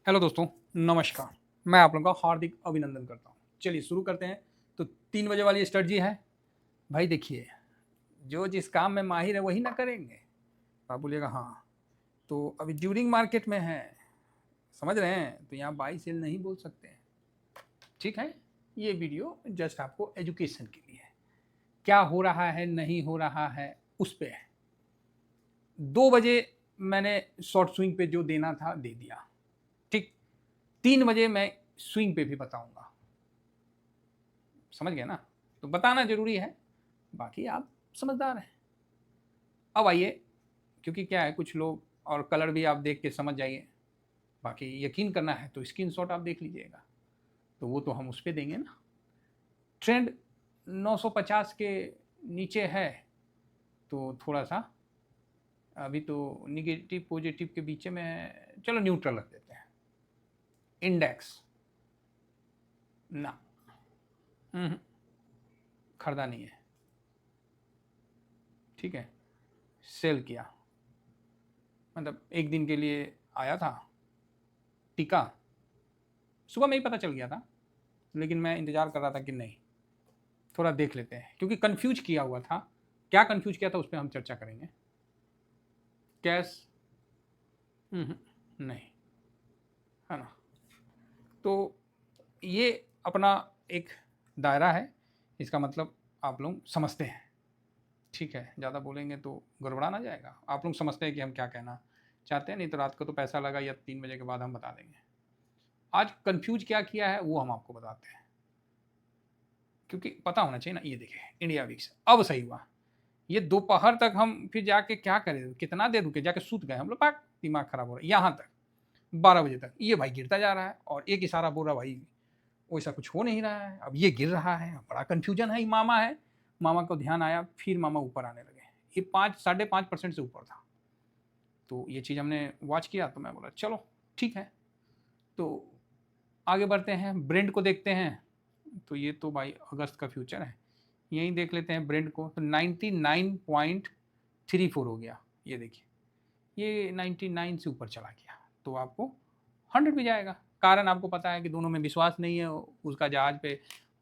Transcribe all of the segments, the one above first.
Hello दोस्तों, नमस्कार। मैं आप लोगों का हार्दिक अभिनंदन करता हूँ। चलिए शुरू करते हैं। तो 3 बजे वाली स्ट्रैटेजी है। भाई देखिए, जो जिस काम में माहिर है वही ना करेंगे। आप बोलिएगा हाँ, तो अभी ड्यूरिंग मार्केट में है, समझ रहे हैं? तो यहाँ बाई सेल नहीं बोल सकते हैं, ठीक है? ये वीडियो जस्ट आपको एजुकेशन के लिए है। क्या हो रहा है, नहीं हो रहा है, उस पे है। 2 बजे मैंने शॉर्ट स्विंग पे जो देना था दे दिया, ठीक। 3 बजे मैं स्विंग पे भी बताऊंगा, समझ गए ना? तो बताना जरूरी है, बाकी आप समझदार हैं। अब आइए, क्योंकि क्या है, कुछ लोग और कलर भी आप देख के समझ जाइए। बाकी यकीन करना है तो स्क्रीनशॉट आप देख लीजिएगा, तो वो तो हम उस पर देंगे ना। ट्रेंड 950 के नीचे है, तो थोड़ा सा अभी तो निगेटिव पॉजिटिव के बीच में, चलो न्यूट्रल रख देते हैं। इंडेक्स ना, खरीदा नहीं है, ठीक है। सेल किया, मतलब एक दिन के लिए आया था, टिका, सुबह में ही पता चल गया था, लेकिन मैं इंतज़ार कर रहा था कि नहीं, थोड़ा देख लेते हैं, क्योंकि कंफ्यूज किया हुआ था। क्या कंफ्यूज किया था उस पर हम चर्चा करेंगे। कैश नहीं, है ना? तो ये अपना एक दायरा है, इसका मतलब आप लोग समझते हैं, ठीक है? ज़्यादा बोलेंगे तो गड़बड़ा ना जाएगा। आप लोग समझते हैं कि हम क्या कहना चाहते हैं, नहीं तो रात को तो पैसा लगा या 3 बजे के बाद हम बता देंगे। आज कंफ्यूज क्या किया है वो हम आपको बताते हैं, क्योंकि पता होना चाहिए ना। ये देखिए, इंडिया वीक्स अब सही हुआ। ये दोपहर तक हम फिर जाके क्या करें, कितना देर रुके, जाके सूत गए हम लोग, पाक दिमाग खराब हो रहा है। यहाँ तक 12 बजे तक ये भाई गिरता जा रहा है, और एक इशारा बोल रहा भाई वैसा कुछ हो नहीं रहा है, अब ये गिर रहा है, बड़ा कन्फ्यूजन है। मामा है, मामा को ध्यान आया, फिर मामा ऊपर आने लगे। ये 5-5.5% से ऊपर था, तो ये चीज़ हमने वॉच किया, तो मैं बोला चलो ठीक है। तो आगे बढ़ते हैं, ब्रेंड को देखते हैं। तो ये तो भाई अगस्त का फ्यूचर है, यहीं देख लेते हैं ब्रेंड को। तो 99.34 हो गया, ये देखिए, ये 99 से ऊपर चला गया, तो आपको 100 भी जाएगा। कारण आपको पता है कि दोनों में विश्वास नहीं है। उसका जहाज पे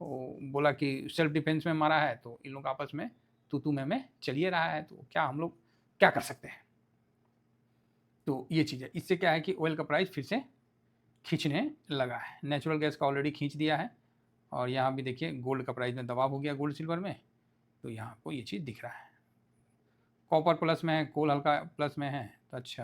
वो बोला कि सेल्फ डिफेंस में मारा है, तो इन लोग आपस में तू मैं चलिए रहा है, तो क्या हम लोग क्या कर सकते हैं। तो ये चीज़ है, इससे क्या है कि ऑयल का प्राइस फिर से खींचने लगा है। नेचुरल गैस का ऑलरेडी खींच दिया है, और यहाँ भी देखिए गोल्ड का प्राइस में दबाव हो गया, गोल्ड सिल्वर में, तो यहाँ आपको ये चीज़ दिख रहा है। कॉपर प्लस में है, कोल हल्का प्लस में है, तो अच्छा,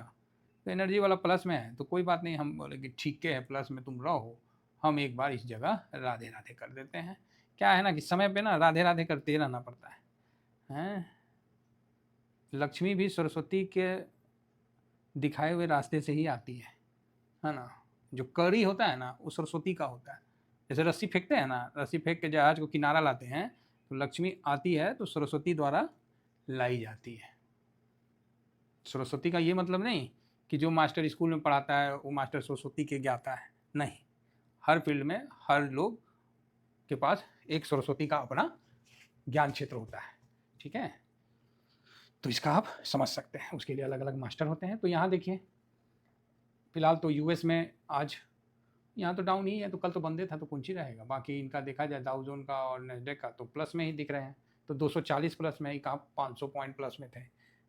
तो एनर्जी वाला प्लस में है, तो कोई बात नहीं, हम बोले कि ठीक है प्लस में तुम रहो, हम एक बार इस जगह राधे राधे कर देते हैं। क्या है ना कि समय पे ना राधे राधे करते रहना पड़ता है, हैं? लक्ष्मी भी सरस्वती के दिखाए हुए रास्ते से ही आती है ना? जो कड़ी होता है ना, वो सरस्वती का होता है। जैसे रस्सी फेंकते हैं ना, रस्सी फेंक के जहाज को किनारा लाते हैं, तो लक्ष्मी आती है तो सरस्वती द्वारा लाई जाती है। सरस्वती का ये मतलब नहीं कि जो मास्टर स्कूल में पढ़ाता है वो मास्टर सरस्वती के ज्ञाता है, नहीं। हर फील्ड में हर लोग के पास एक सरस्वती का अपना ज्ञान क्षेत्र होता है, ठीक है? तो इसका आप समझ सकते हैं, उसके लिए अलग अलग मास्टर होते हैं। तो यहाँ देखिए, फिलहाल तो यूएस में आज यहाँ तो डाउन ही है, तो कल तो बंदे था, तो कुंची रहेगा। बाकी इनका देखा जाए डाउ जोन का और नेस्डेक का, तो प्लस में ही दिख रहे हैं। तो 240 प्लस में ही, कहाँ 500 पॉइंट प्लस में थे।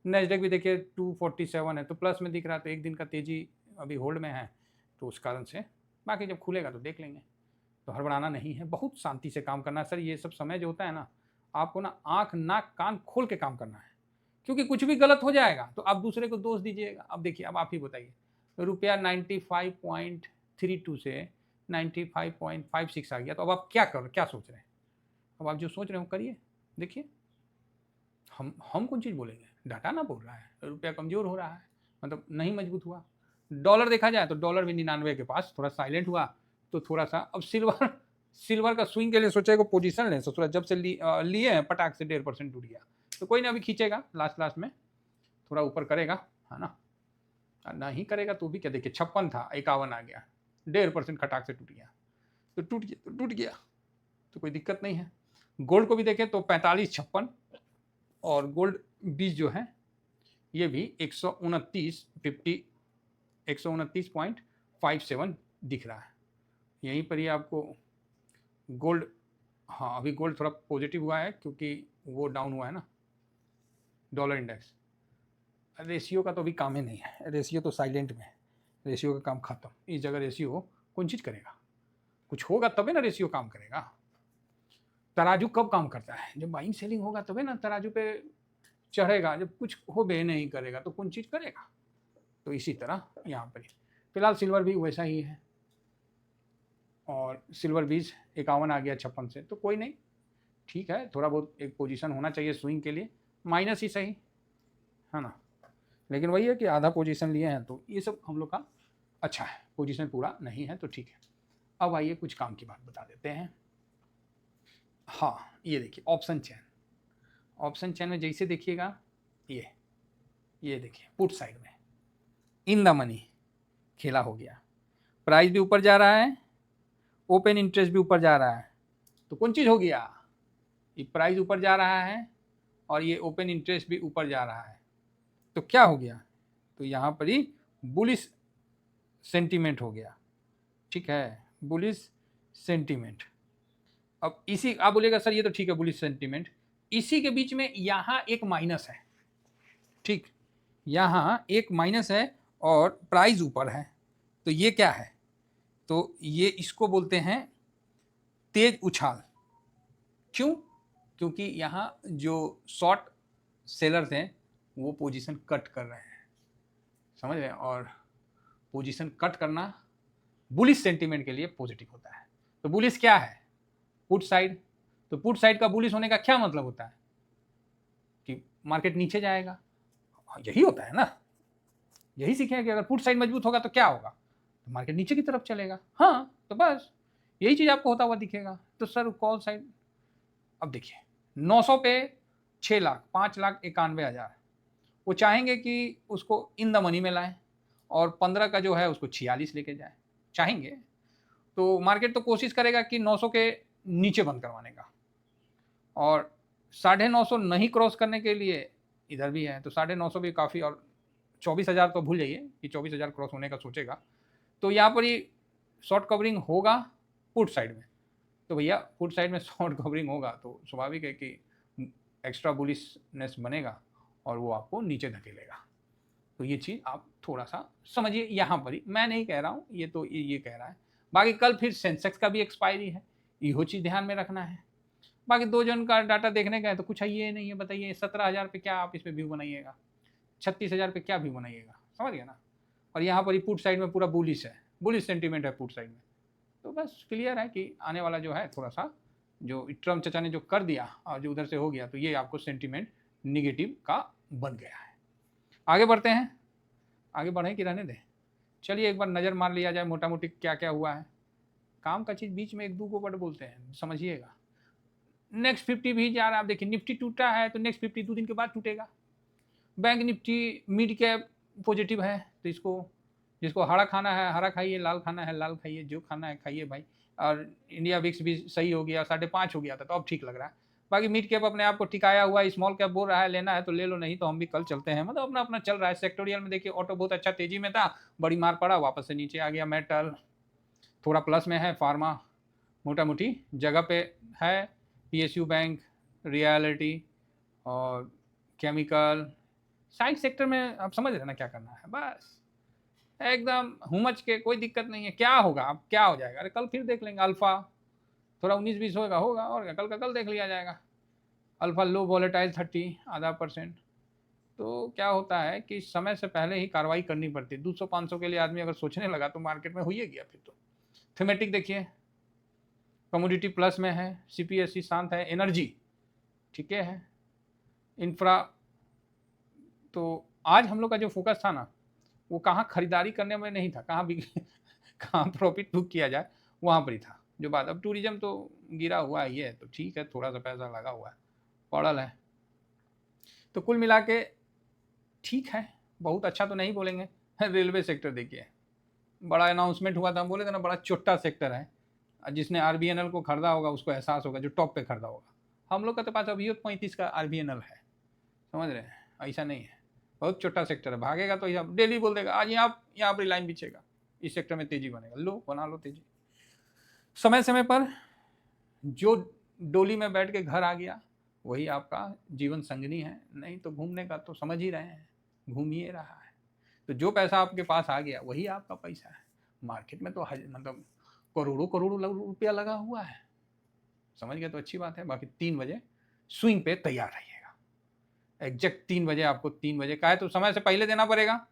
नेस्डेक भी देखिए 247 है, तो प्लस में दिख रहा है। तो एक दिन का तेज़ी अभी होल्ड में है, तो उस कारण से बाकी जब खुलेगा तो देख लेंगे। तो हड़बड़ाना नहीं है, बहुत शांति से काम करना है सर। ये सब समय जो होता है ना, आपको ना आँख नाक कान खोल के काम करना है, क्योंकि कुछ भी गलत हो जाएगा तो आप दूसरे को दोष दीजिएगा। अब देखिए, अब आप ही बताइए, रुपया 95.32 से 95.56 आ गया, तो अब आप क्या सोच रहे हैं? अब आप जो सोच रहे हो करिए। देखिए, हम कौन चीज़ बोलेंगे, डाटा ना बोल रहा है, रुपया कमज़ोर हो रहा है, मतलब नहीं मजबूत हुआ। डॉलर देखा जाए तो डॉलर भी 99 के पास थोड़ा साइलेंट हुआ, तो थोड़ा सा अब सिल्वर सिल्वर का स्विंग के लिए सोचा को पोजीशन लें, सोचा जब से लिए हैं पटाख से 1.5% टूट गया। तो कोई ना, अभी खींचेगा लास्ट लास्ट में, थोड़ा ऊपर करेगा, है ना? नहीं करेगा तो भी क्या, देखिए 56 था, 51 आ गया, 1.5% खटाक से टूट गया, तो टूट गया, तो कोई दिक्कत नहीं है। गोल्ड को भी देखें तो 45-56, और गोल्ड 20 जो है ये भी 129.50, 129.50 57 दिख रहा है। यहीं पर ही आपको गोल्ड, हाँ अभी गोल्ड थोड़ा पॉजिटिव हुआ है क्योंकि वो डाउन हुआ है ना डॉलर इंडेक्स। रेशियो का तो अभी काम ही नहीं है, रेशियो तो साइलेंट में है, रेशियो का काम खत्म। इस जगह रेशियो कौन चीज़ करेगा, कुछ होगा तबे ना रेशियो काम करेगा। तराजू कब काम करता है, जब बाइंग सेलिंग होगा तबे ना तराजू पे चढ़ेगा, जब कुछ हो बे नहीं करेगा तो कौन चीज़ करेगा। तो इसी तरह यहाँ पर फिलहाल सिल्वर भी वैसा ही है, और सिल्वर बीज 51 आ गया 56 से, तो कोई नहीं, ठीक है, थोड़ा बहुत एक पोजीशन होना चाहिए स्विंग के लिए, माइनस ही सही है ना, लेकिन वही है कि आधा पोजीशन लिए हैं तो ये सब हम लोग का अच्छा है, पोजीशन पूरा नहीं है तो ठीक है। अब आइए कुछ काम की बात बता देते हैं। हाँ ये देखिए ऑप्शन चैन, ऑप्शन चैन में जैसे देखिएगा ये देखिए पुट साइड में इन द मनी खेला हो गया, प्राइस भी ऊपर जा रहा है, ओपन इंटरेस्ट भी ऊपर जा रहा है, तो कौन चीज़ हो गया, ये प्राइस ऊपर जा रहा है और ये ओपन इंटरेस्ट भी ऊपर जा रहा है, तो क्या हो गया, तो यहाँ पर ही बुलिश सेंटीमेंट हो गया, ठीक है, बुलिश सेंटीमेंट। अब इसी आप बोलेगा सर ये तो ठीक है बुलिश सेंटीमेंट, इसी के बीच में यहाँ एक माइनस है, ठीक, यहाँ एक माइनस है और प्राइस ऊपर है, तो ये क्या है, तो ये इसको बोलते हैं तेज उछाल। क्यों, क्योंकि यहाँ जो शॉर्ट सेलर्स हैं वो पोजीशन कट कर रहे हैं, समझ रहे हैं, और पोजीशन कट करना बुलिश सेंटीमेंट के लिए पॉजिटिव होता है। तो बुलिश क्या है, पुट साइड, तो पुट साइड का बुलिश होने का क्या मतलब होता है कि मार्केट नीचे जाएगा, यही होता है ना, यही सीखे हैं कि अगर पुट साइड मजबूत होगा तो क्या होगा, तो मार्केट नीचे की तरफ चलेगा, हाँ तो बस यही चीज़ आपको होता हुआ दिखेगा। तो सर कॉल साइड, अब देखिए 900 पे 6 लाख 5,91,000, वो चाहेंगे कि उसको इन द मनी में लाएं और 15 का जो है उसको 46 लेके जाए, चाहेंगे तो मार्केट तो कोशिश करेगा कि 900 के नीचे बंद करवाने का, और 950 नहीं क्रॉस करने के लिए इधर भी है, तो 950 भी काफ़ी, और 24,000 तो भूल जाइए कि 24,000 क्रॉस होने का सोचेगा, तो यहाँ पर ही शॉर्ट कवरिंग होगा पुट साइड में, तो भैया पुट साइड में शॉर्ट कवरिंग होगा तो स्वाभाविक है कि एक्स्ट्रा बुलिशनेस बनेगा और वो आपको नीचे धकेलेगा। तो ये चीज़ आप थोड़ा सा समझिए, यहाँ पर ही मैं नहीं कह रहा हूँ, ये तो ये कह रहा है। बाकी कल फिर सेंसेक्स का भी एक्सपायरी है, इहो चीज़ ध्यान में रखना है। बाकी 2 जन का डाटा देखने का है तो कुछ है ये नहीं है, बताइए 17,000 पे क्या आप इस पर व्यू बनाइएगा, 36,000 पे क्या व्यू बनाइएगा, समझ गया ना। और यहाँ पर ही पुट साइड में पूरा बुलिश है, बुलिश सेंटीमेंट है पुट साइड में, तो बस क्लियर है कि आने वाला जो है थोड़ा सा जो ट्रम्प चचा ने जो कर दिया और जो उधर से हो गया, तो ये आपको सेंटीमेंट निगेटिव का बन गया है। आगे बढ़ते हैं, आगे बढ़ें कि रहने दें, चलिए एक बार नज़र मार लिया जाए मोटा मोटी क्या क्या हुआ है। काम का चीज़ बीच में 1-2 वर्ड बोलते हैं, समझिएगा। नेक्स्ट 50 भी जा रहा है, आप देखिए निफ्टी टूटा है तो नेक्स्ट 50 2 दिन के बाद टूटेगा। Bank Nifty mid cap positive है, तो इसको जिसको हरा खाना है हरा खाइए, लाल खाना है लाल खाइए, जो खाना है खाइए भाई। और इंडिया विक्स भी सही हो गया, 5.5 हो गया था तो अब ठीक लग रहा है। बाकी मिड कैप अपने आप को टिकाया हुआ है, स्मॉल कैप बोल रहा है लेना है तो ले लो, नहीं तो हम भी कल चलते हैं, मतलब अपना अपना चल रहा है। सेक्टोरियल में देखिए ऑटो बहुत अच्छा तेजी में था, बड़ी मार पड़ा, वापस से नीचे आ गया। मेटल थोड़ा प्लस में है, फार्मा मोटा मोटी जगह पे है, पीएसयू बैंक, रियलिटी और केमिकल, साइड सेक्टर में आप समझ रहे ना क्या करना है, बस एकदम हुमच के, कोई दिक्कत नहीं है। क्या होगा अब, क्या हो जाएगा, अरे कल फिर देख लेंगे। अल्फा थोड़ा 19-20 होगा और क्या, कल का कल देख लिया जाएगा। अल्फा लो वॉलेटाइल 30 0.5%, तो क्या होता है कि समय से पहले ही कार्रवाई करनी पड़ती है। 200-500 के लिए आदमी अगर सोचने लगा तो मार्केट में हो ही गया फिर तो। थीमेटिक देखिए, कमोडिटी प्लस में है, सीपीएससी शांत है, एनर्जी ठीक है, इंफ्रा। तो आज हम लोग का जो फोकस था ना वो कहाँ खरीदारी करने में नहीं था, कहाँ भी कहाँ प्रॉफिट बुक किया जाए वहाँ पर ही था जो बात। अब टूरिज्म तो गिरा हुआ ही है तो ठीक है, थोड़ा सा पैसा लगा हुआ है, पड़ल है, तो कुल मिला के ठीक है, बहुत अच्छा तो नहीं बोलेंगे। रेलवे सेक्टर देखिए, बड़ा अनाउंसमेंट हुआ था, हम बोले थे ना बड़ा छोटा सेक्टर है, जिसने आरबीएनएल को खरीदा होगा उसको एहसास होगा, जो टॉप पे खरीदा होगा। हम लोग का तो पास अभी 35 का आरबीएनएल है, समझ रहे हैं, ऐसा नहीं है, बहुत छोटा सेक्टर है, भागेगा तो डेली बोल देगा आज यहाँ पर लाइन बिछेगा, इस सेक्टर में तेजी बनेगा, लो बना लो तेजी। समय समय पर जो डोली में बैठ के घर आ गया वही आपका जीवन संगनी है, नहीं तो घूमने का तो समझ ही रहे हैं, घूम ही रहा है। तो जो पैसा आपके पास आ गया वही आपका पैसा है। मार्केट में तो मतलब करोड़ों करोड़ों रुपया लगा हुआ है, समझ गए तो अच्छी बात है। बाकी 3 बजे स्विंग पे तैयार रहिएगा, एग्जैक्ट 3 बजे आपको 3 बजे का है तो समय से पहले देना पड़ेगा।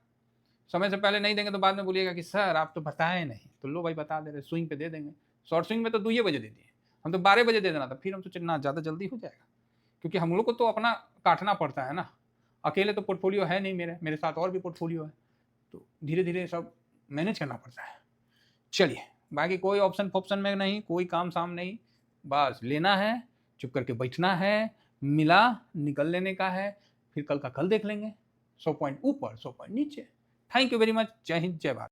समय से पहले नहीं देंगे तो बाद में बोलिएगा कि सर आप तो बताए नहीं, तो लो भाई बता दे रहे, स्विंग पे दे देंगे। शॉर्ट स्विंग में तो 2 बजे दे दिए, हम तो 12 बजे दे देना था, फिर हम तो ना ज़्यादा जल्दी हो जाएगा, क्योंकि हम लोग को तो अपना काटना पड़ता है ना, अकेले तो पोर्टफोलियो है नहीं, मेरे साथ और भी पोर्टफोलियो है, तो धीरे धीरे सब मैनेज करना पड़ता है। चलिए, बाकी कोई ऑप्शन फॉप्शन में नहीं, कोई काम साम नहीं, बस लेना है, चुप करके बैठना है, मिला निकल लेने का है, फिर कल का कल देख लेंगे, 100 पॉइंट ऊपर 100 पॉइंट नीचे। थैंक यू वेरी मच, जय हिंद जय भारत।